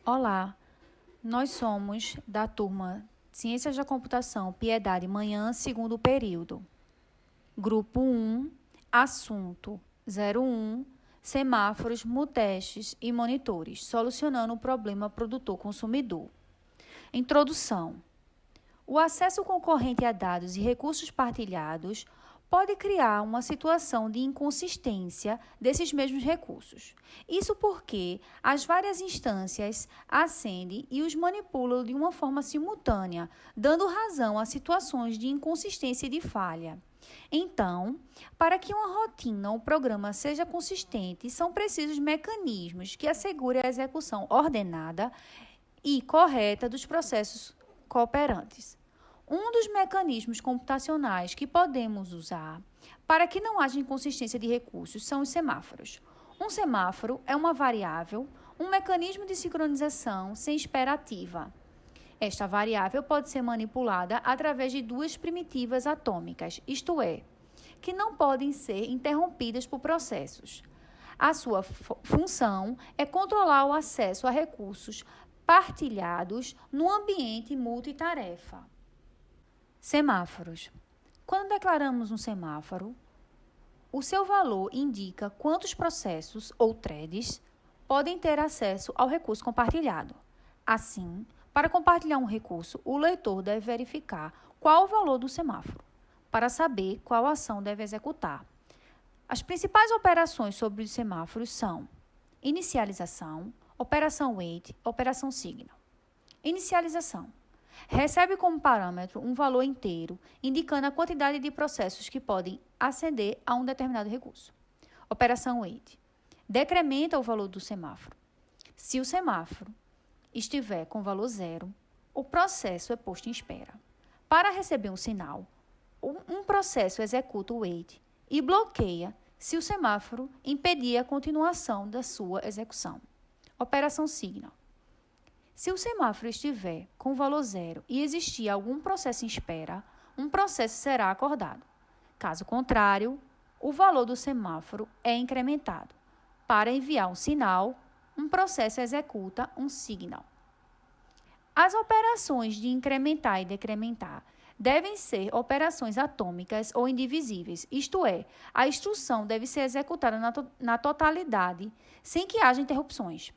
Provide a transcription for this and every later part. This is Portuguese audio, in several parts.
Olá, nós somos da turma Ciências da Computação Piedade Manhã, segundo período. Grupo 1, assunto 01, semáforos, mutestes e monitores, solucionando o problema produtor-consumidor. Introdução. O acesso concorrente a dados e recursos partilhados pode criar uma situação de inconsistência desses mesmos recursos. Isso porque as várias instâncias acendem e os manipulam de uma forma simultânea, dando razão a situações de inconsistência e de falha. Então, para que uma rotina ou programa seja consistente, são precisos mecanismos que assegurem a execução ordenada e correta dos processos cooperantes. Um dos mecanismos computacionais que podemos usar para que não haja inconsistência de recursos são os semáforos. Um semáforo é uma variável, um mecanismo de sincronização sem espera ativa. Esta variável pode ser manipulada através de duas primitivas atômicas, isto é, que não podem ser interrompidas por processos. A sua função é controlar o acesso a recursos partilhados no ambiente multitarefa. Semáforos. Quando declaramos um semáforo, o seu valor indica quantos processos ou threads podem ter acesso ao recurso compartilhado. Assim, para compartilhar um recurso, o leitor deve verificar qual o valor do semáforo, para saber qual ação deve executar. As principais operações sobre os semáforos são inicialização, operação wait, operação signal. Inicialização. Recebe como parâmetro um valor inteiro, indicando a quantidade de processos que podem aceder a um determinado recurso. Operação wait. Decrementa o valor do semáforo. Se o semáforo estiver com valor 0, o processo é posto em espera. Para receber um sinal, um processo executa o wait e bloqueia se o semáforo impedir a continuação da sua execução. Operação signal. Se o semáforo estiver com valor 0 e existir algum processo em espera, um processo será acordado. Caso contrário, o valor do semáforo é incrementado. Para enviar um sinal, um processo executa um signal. As operações de incrementar e decrementar devem ser operações atômicas ou indivisíveis, isto é, a instrução deve ser executada na totalidade, sem que haja interrupções.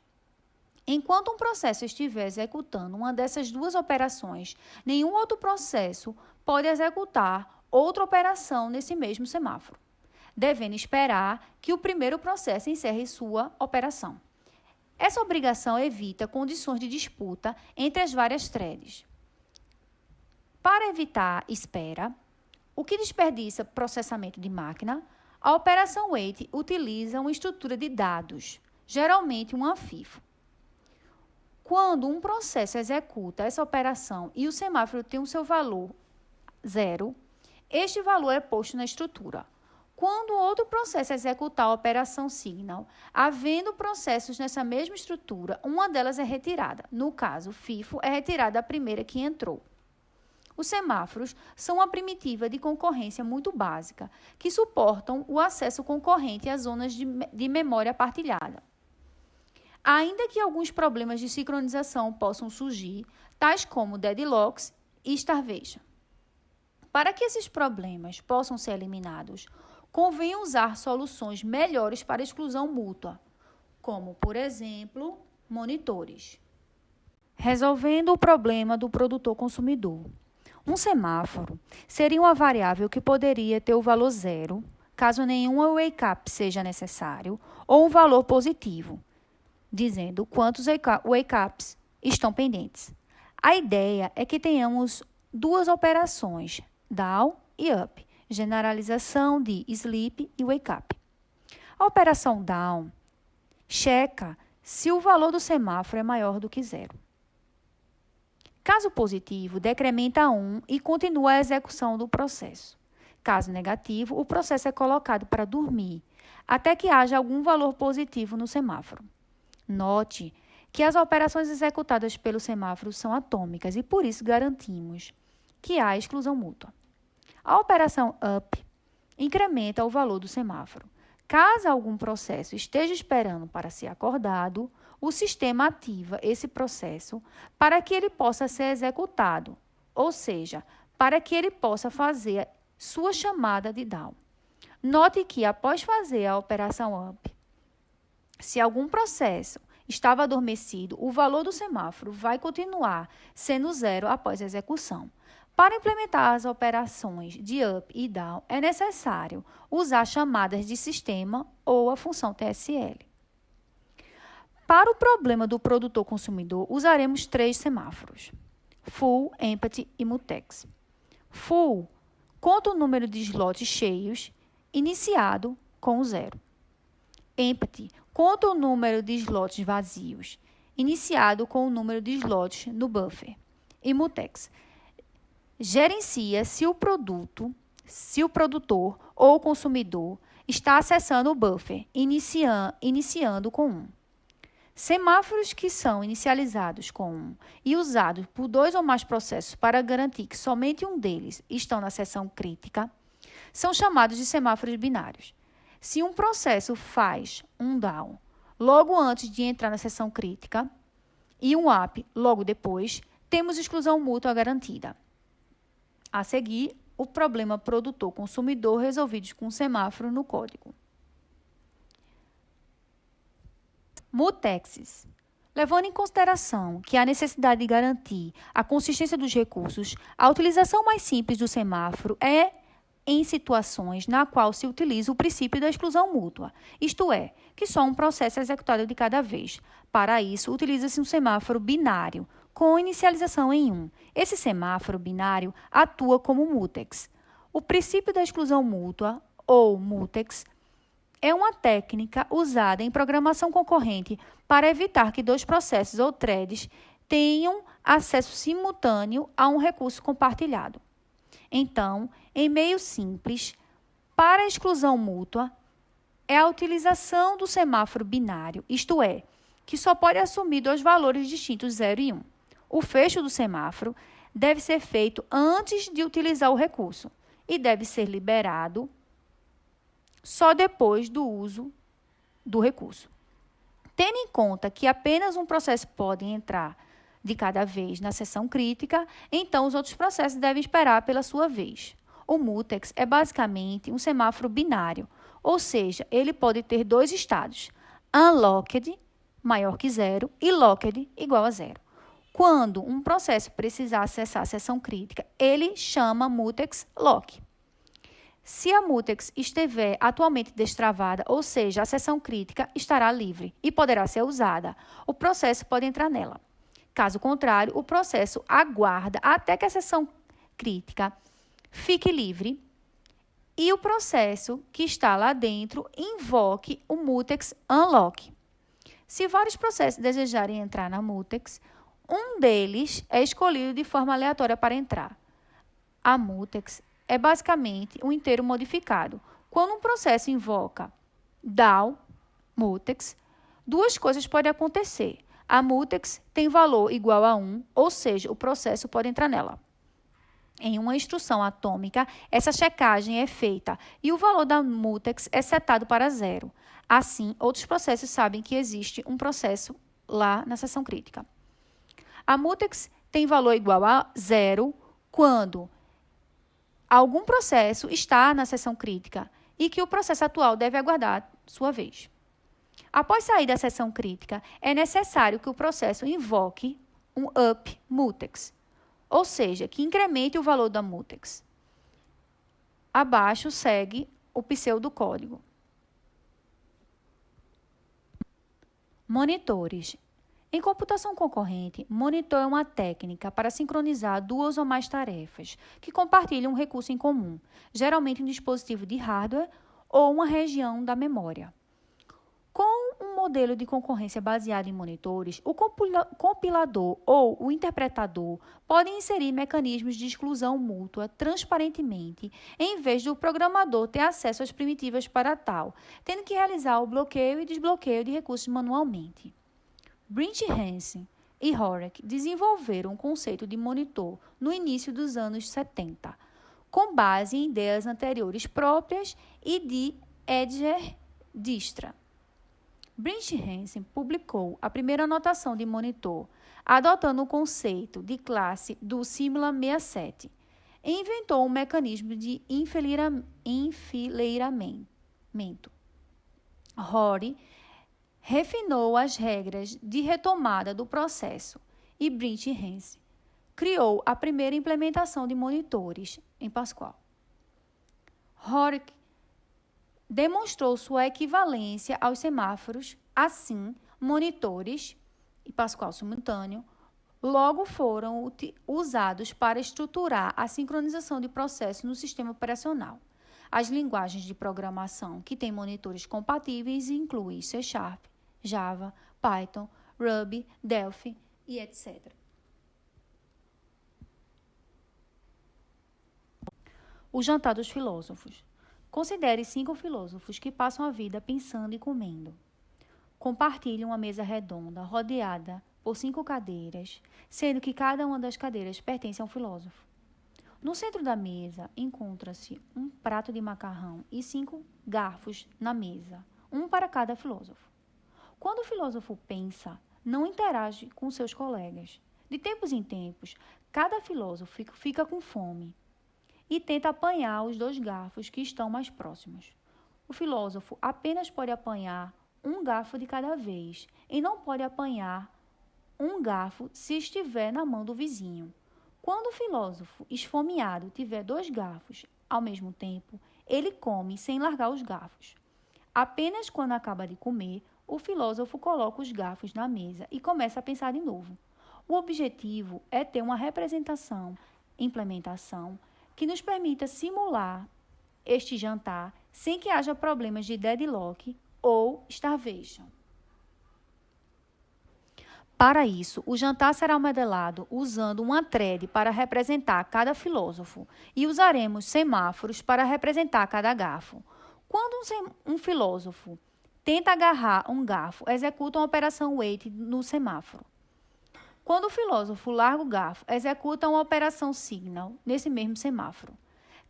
Enquanto um processo estiver executando uma dessas duas operações, nenhum outro processo pode executar outra operação nesse mesmo semáforo, devendo esperar que o primeiro processo encerre sua operação. Essa obrigação evita condições de disputa entre as várias threads. Para evitar espera, o que desperdiça processamento de máquina, a operação wait utiliza uma estrutura de dados, geralmente uma FIFO. Quando um processo executa essa operação e o semáforo tem o seu valor 0, este valor é posto na estrutura. Quando outro processo executar a operação signal, havendo processos nessa mesma estrutura, uma delas é retirada. No caso, FIFO é retirada a primeira que entrou. Os semáforos são uma primitiva de concorrência muito básica, que suportam o acesso concorrente às zonas de memória partilhada. Ainda que alguns problemas de sincronização possam surgir, tais como deadlocks e starvation. Para que esses problemas possam ser eliminados, convém usar soluções melhores para exclusão mútua, como, por exemplo, monitores. Resolvendo o problema do produtor-consumidor. Um semáforo seria uma variável que poderia ter o valor 0, caso nenhum wake-up seja necessário, ou um valor positivo, dizendo quantos wake-ups estão pendentes. A ideia é que tenhamos duas operações, down e up, generalização de sleep e wake-up. A operação down checa se o valor do semáforo é maior do que 0. Caso positivo, decrementa 1 e continua a execução do processo. Caso negativo, o processo é colocado para dormir, até que haja algum valor positivo no semáforo. Note que as operações executadas pelo semáforo são atômicas e, por isso, garantimos que há exclusão mútua. A operação up incrementa o valor do semáforo. Caso algum processo esteja esperando para ser acordado, o sistema ativa esse processo para que ele possa ser executado, ou seja, para que ele possa fazer sua chamada de down. Note que, após fazer a operação up, se algum processo estava adormecido, o valor do semáforo vai continuar sendo 0 após a execução. Para implementar as operações de up e down, é necessário usar chamadas de sistema ou a função TSL. Para o problema do produtor-consumidor, usaremos 3 semáforos: Full, Empty e Mutex. Full conta o número de slots cheios, iniciado com 0. Empty conta o número de slots vazios, iniciado com o número de slots no buffer. E Mutex gerencia se o produtor ou consumidor está acessando o buffer, iniciando com 1. Semáforos que são inicializados com 1 e usados por 2 ou mais processos para garantir que somente um deles estão na seção crítica são chamados de semáforos binários. Se um processo faz um down logo antes de entrar na seção crítica e um up logo depois, temos exclusão mútua garantida. A seguir, o problema produtor-consumidor resolvido com semáforo no código. Mutexes. Levando em consideração que há necessidade de garantir a consistência dos recursos, a utilização mais simples do semáforo é em situações na qual se utiliza o princípio da exclusão mútua, isto é, que só um processo é executado de cada vez. Para isso, utiliza-se um semáforo binário, com inicialização em 1. Esse semáforo binário atua como mutex. O princípio da exclusão mútua, ou mutex, é uma técnica usada em programação concorrente para evitar que 2 processos ou threads tenham acesso simultâneo a um recurso compartilhado. Então, em meio simples, para a exclusão mútua, é a utilização do semáforo binário, isto é, que só pode assumir 2 valores distintos, 0 e 1. O fecho do semáforo deve ser feito antes de utilizar o recurso e deve ser liberado só depois do uso do recurso. Tendo em conta que apenas um processo pode entrar de cada vez na seção crítica, então os outros processos devem esperar pela sua vez. O mutex é basicamente um semáforo binário, ou seja, ele pode ter 2 estados: unlocked, maior que 0, e locked, igual a 0. Quando um processo precisar acessar a seção crítica, ele chama mutex lock. Se a mutex estiver atualmente destravada, ou seja, a seção crítica estará livre e poderá ser usada, o processo pode entrar nela. Caso contrário, o processo aguarda até que a seção crítica fique livre e o processo que está lá dentro invoque o mutex unlock. Se vários processos desejarem entrar na mutex, um deles é escolhido de forma aleatória para entrar. A mutex é basicamente um inteiro modificado. Quando um processo invoca down mutex, 2 coisas podem acontecer. A mutex tem valor igual a 1, ou seja, o processo pode entrar nela. Em uma instrução atômica, essa checagem é feita e o valor da mutex é setado para 0. Assim, outros processos sabem que existe um processo lá na seção crítica. A mutex tem valor igual a 0 quando algum processo está na seção crítica e que o processo atual deve aguardar sua vez. Após sair da seção crítica, é necessário que o processo invoque um up mutex, ou seja, que incremente o valor da mutex. Abaixo segue o pseudocódigo. Monitores. Em computação concorrente, monitor é uma técnica para sincronizar 2 ou mais tarefas que compartilham um recurso em comum, geralmente um dispositivo de hardware ou uma região da memória. Com um modelo de concorrência baseado em monitores, o compilador ou o interpretador podem inserir mecanismos de exclusão mútua transparentemente, em vez do programador ter acesso às primitivas para tal, tendo que realizar o bloqueio e desbloqueio de recursos manualmente. Brent Hansen e Horek desenvolveram o conceito de monitor no início dos anos 70, com base em ideias anteriores próprias e de Edger Dijkstra. Brint Hansen publicou a primeira anotação de monitor, adotando o conceito de classe do Simula 67, e inventou um mecanismo de enfileiramento. Rory refinou as regras de retomada do processo e Brint Hansen criou a primeira implementação de monitores em Pascal. Rory demonstrou sua equivalência aos semáforos, assim, monitores e Pascal simultâneo logo foram usados para estruturar a sincronização de processos no sistema operacional. As linguagens de programação que têm monitores compatíveis incluem C#, Java, Python, Ruby, Delphi e etc. O jantar dos filósofos. Considere 5 filósofos que passam a vida pensando e comendo. Compartilham uma mesa redonda, rodeada por 5 cadeiras, sendo que cada uma das cadeiras pertence a um filósofo. No centro da mesa encontra-se um prato de macarrão e 5 garfos na mesa, um para cada filósofo. Quando o filósofo pensa, não interage com seus colegas. De tempos em tempos, cada filósofo fica com fome e tenta apanhar os 2 garfos que estão mais próximos. O filósofo apenas pode apanhar um garfo de cada vez e não pode apanhar um garfo se estiver na mão do vizinho. Quando o filósofo esfomeado tiver 2 garfos ao mesmo tempo, ele come sem largar os garfos. Apenas quando acaba de comer, o filósofo coloca os garfos na mesa e começa a pensar de novo. O objetivo é ter uma implementação, que nos permita simular este jantar sem que haja problemas de deadlock ou starvation. Para isso, o jantar será modelado usando uma thread para representar cada filósofo e usaremos semáforos para representar cada garfo. Quando um filósofo tenta agarrar um garfo, executa uma operação wait no semáforo. Quando o filósofo larga o garfo, executa uma operação signal nesse mesmo semáforo.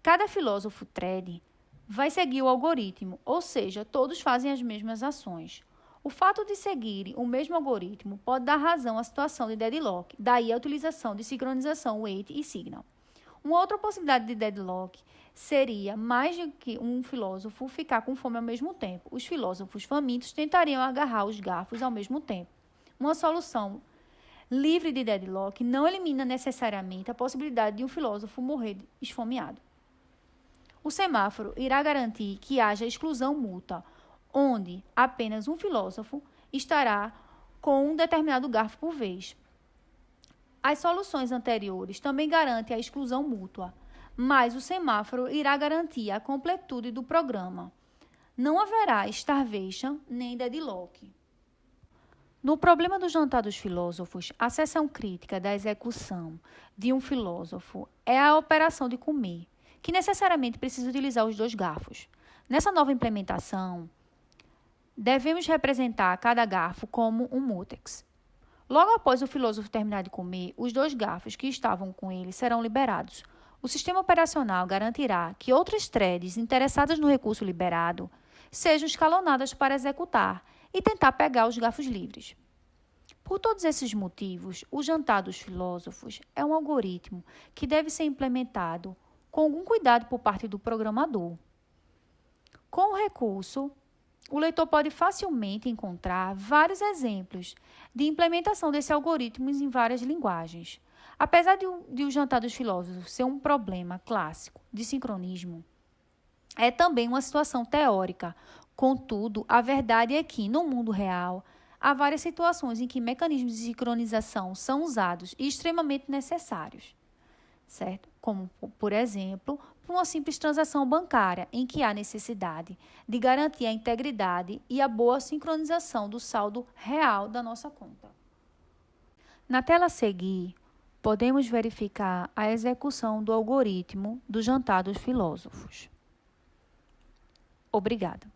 Cada filósofo thread vai seguir o algoritmo, ou seja, todos fazem as mesmas ações. O fato de seguirem o mesmo algoritmo pode dar razão à situação de deadlock, daí a utilização de sincronização wait e signal. Uma outra possibilidade de deadlock seria mais de que um filósofo ficar com fome ao mesmo tempo. Os filósofos famintos tentariam agarrar os garfos ao mesmo tempo. Uma solução livre de deadlock não elimina necessariamente a possibilidade de um filósofo morrer esfomeado. O semáforo irá garantir que haja exclusão mútua, onde apenas um filósofo estará com um determinado garfo por vez. As soluções anteriores também garantem a exclusão mútua, mas o semáforo irá garantir a completude do programa. Não haverá starvation nem deadlock. No problema do jantar dos filósofos, a seção crítica da execução de um filósofo é a operação de comer, que necessariamente precisa utilizar os 2 garfos. Nessa nova implementação, devemos representar cada garfo como um mutex. Logo após o filósofo terminar de comer, os 2 garfos que estavam com ele serão liberados. O sistema operacional garantirá que outras threads interessadas no recurso liberado sejam escalonadas para executar e tentar pegar os garfos livres. Por todos esses motivos, o jantar dos filósofos é um algoritmo que deve ser implementado com algum cuidado por parte do programador. Com o recurso, o leitor pode facilmente encontrar vários exemplos de implementação desse algoritmo em várias linguagens. Apesar de o jantar dos filósofos ser um problema clássico de sincronismo, é também uma situação teórica. Contudo, a verdade é que, no mundo real, há várias situações em que mecanismos de sincronização são usados e extremamente necessários, certo? Como, por exemplo, uma simples transação bancária, em que há necessidade de garantir a integridade e a boa sincronização do saldo real da nossa conta. Na tela a seguir, podemos verificar a execução do algoritmo do jantar dos filósofos. Obrigada.